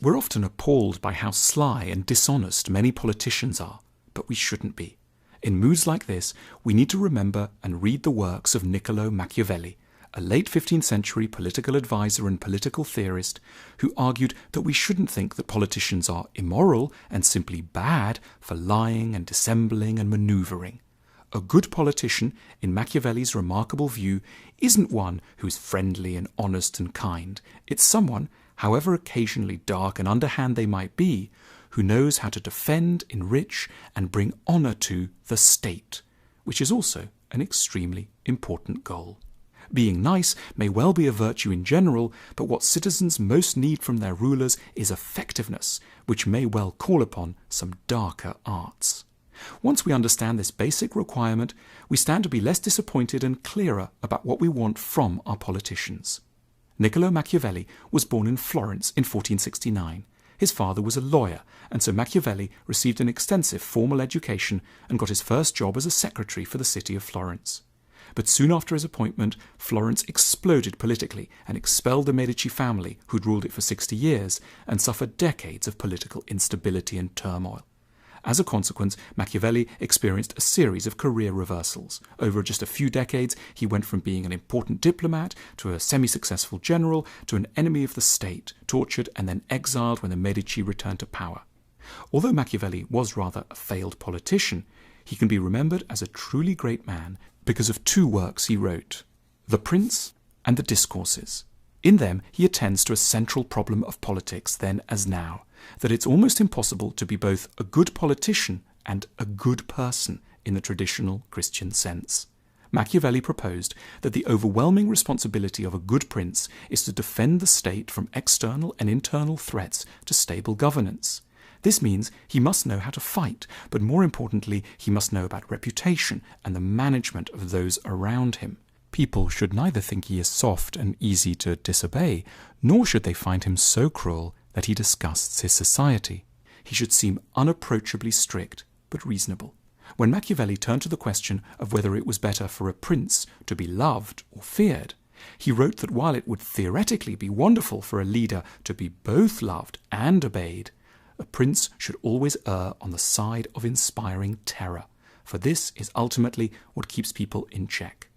We're often appalled by how sly and dishonest many politicians are, but we shouldn't be. In moods like this, we need to remember and read the works of Niccolo Machiavelli, a late 15th century political advisor and political theorist who argued that we shouldn't think that politicians are immoral and simply bad for lying and dissembling and manoeuvring. A good politician, in Machiavelli's remarkable view, isn't one who is friendly and honest and kind. It's someone, however occasionally dark and underhand they might be, who knows how to defend, enrich, and bring honour to the state, which is also an extremely important goal. Being nice may well be a virtue in general, but what citizens most need from their rulers is effectiveness, which may well call upon some darker arts. Once we understand this basic requirement, we stand to be less disappointed and clearer about what we want from our politicians. Niccolo Machiavelli was born in Florence in 1469. His father was a lawyer, and so Machiavelli received an extensive formal education and got his first job as a secretary for the city of Florence. But soon after his appointment, Florence exploded politically and expelled the Medici family, who'd ruled it for 60 years, and suffered decades of political instability and turmoil. As a consequence, Machiavelli experienced a series of career reversals. Over just a few decades, he went from being an important diplomat to a semi-successful general to an enemy of the state, tortured and then exiled when the Medici returned to power. Although Machiavelli was rather a failed politician, he can be remembered as a truly great man because of two works he wrote, The Prince and The Discourses. In them, he attends to a central problem of politics then as now, that it's almost impossible to be both a good politician and a good person in the traditional Christian sense. Machiavelli proposed that the overwhelming responsibility of a good prince is to defend the state from external and internal threats to stable governance. This means he must know how to fight, but more importantly, he must know about reputation and the management of those around him. People should neither think he is soft and easy to disobey, nor should they find him so cruel that he disgusts his society. He should seem unapproachably strict, but reasonable. When Machiavelli turned to the question of whether it was better for a prince to be loved or feared, he wrote that while it would theoretically be wonderful for a leader to be both loved and obeyed, a prince should always err on the side of inspiring terror, for this is ultimately what keeps people in check.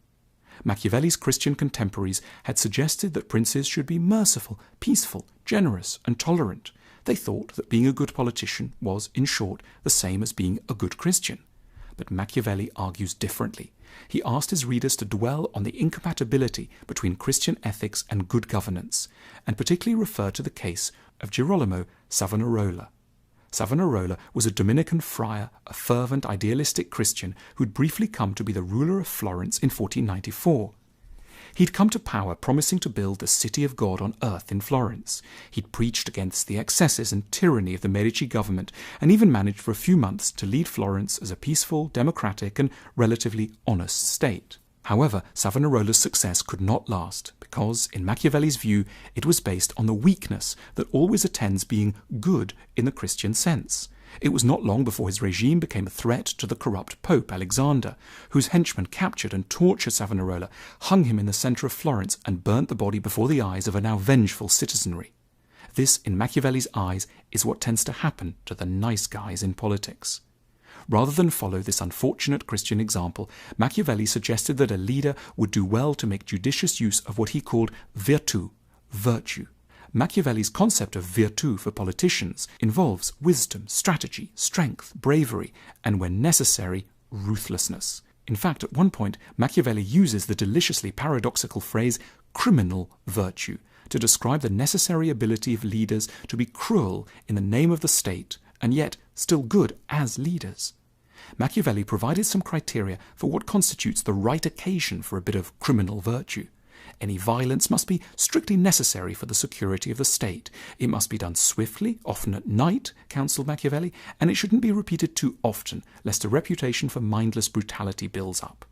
Machiavelli's Christian contemporaries had suggested that princes should be merciful, peaceful, generous, and tolerant. They thought that being a good politician was, in short, the same as being a good Christian. But Machiavelli argues differently. He asked his readers to dwell on the incompatibility between Christian ethics and good governance, and particularly referred to the case of Girolamo Savonarola. Savonarola was a Dominican friar, a fervent, idealistic Christian who'd briefly come to be the ruler of Florence in 1494. He'd come to power promising to build the city of God on earth in Florence. He'd preached against the excesses and tyranny of the Medici government, and even managed for a few months to lead Florence as a peaceful, democratic, and relatively honest state. However, Savonarola's success could not last, because, in Machiavelli's view, it was based on the weakness that always attends being good in the Christian sense. It was not long before his regime became a threat to the corrupt Pope Alexander, whose henchmen captured and tortured Savonarola, hung him in the centre of Florence, and burnt the body before the eyes of a now vengeful citizenry. This, in Machiavelli's eyes, is what tends to happen to the nice guys in politics. Rather than follow this unfortunate Christian example, Machiavelli suggested that a leader would do well to make judicious use of what he called virtù, virtue. Machiavelli's concept of virtù for politicians involves wisdom, strategy, strength, bravery, and when necessary, ruthlessness. In fact, at one point, Machiavelli uses the deliciously paradoxical phrase criminal virtue to describe the necessary ability of leaders to be cruel in the name of the state and yet still good as leaders. Machiavelli provided some criteria for what constitutes the right occasion for a bit of criminal virtue. Any violence must be strictly necessary for the security of the state. It must be done swiftly, often at night, counselled Machiavelli, and it shouldn't be repeated too often, lest a reputation for mindless brutality builds up.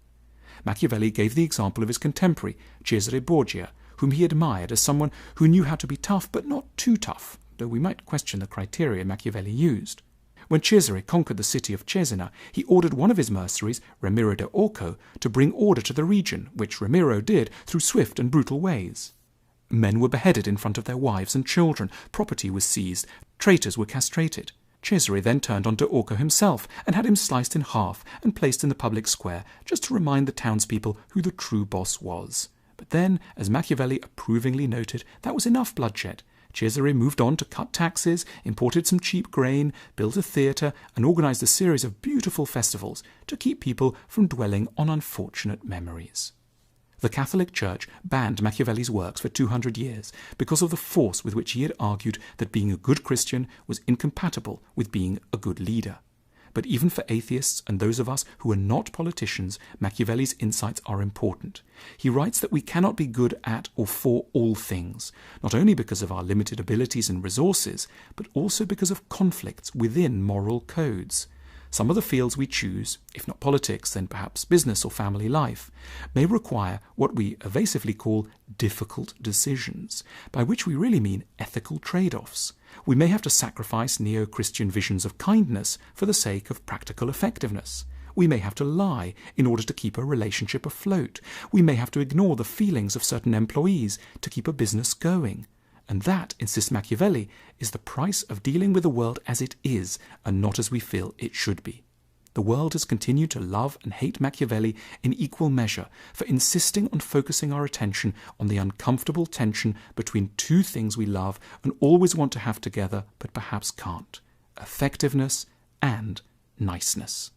Machiavelli gave the example of his contemporary, Cesare Borgia, whom he admired as someone who knew how to be tough but not too tough, though we might question the criteria Machiavelli used. When Cesare conquered the city of Cesena, he ordered one of his mercenaries, Ramiro de Orco, to bring order to the region, which Ramiro did through swift and brutal ways. Men were beheaded in front of their wives and children, property was seized, traitors were castrated. Cesare then turned on Orco himself and had him sliced in half and placed in the public square, just to remind the townspeople who the true boss was. But then, as Machiavelli approvingly noted, that was enough bloodshed. Cesare moved on to cut taxes, imported some cheap grain, built a theatre, and organised a series of beautiful festivals to keep people from dwelling on unfortunate memories. The Catholic Church banned Machiavelli's works for 200 years because of the force with which he had argued that being a good Christian was incompatible with being a good leader. But even for atheists and those of us who are not politicians, Machiavelli's insights are important. He writes that we cannot be good at or for all things, not only because of our limited abilities and resources, but also because of conflicts within moral codes. Some of the fields we choose, if not politics, then perhaps business or family life, may require what we evasively call difficult decisions, by which we really mean ethical trade-offs. We may have to sacrifice neo-Christian visions of kindness for the sake of practical effectiveness. We may have to lie in order to keep a relationship afloat. We may have to ignore the feelings of certain employees to keep a business going. And that, insists Machiavelli, is the price of dealing with the world as it is and not as we feel it should be. The world has continued to love and hate Machiavelli in equal measure for insisting on focusing our attention on the uncomfortable tension between two things we love and always want to have together but perhaps can't: effectiveness and niceness.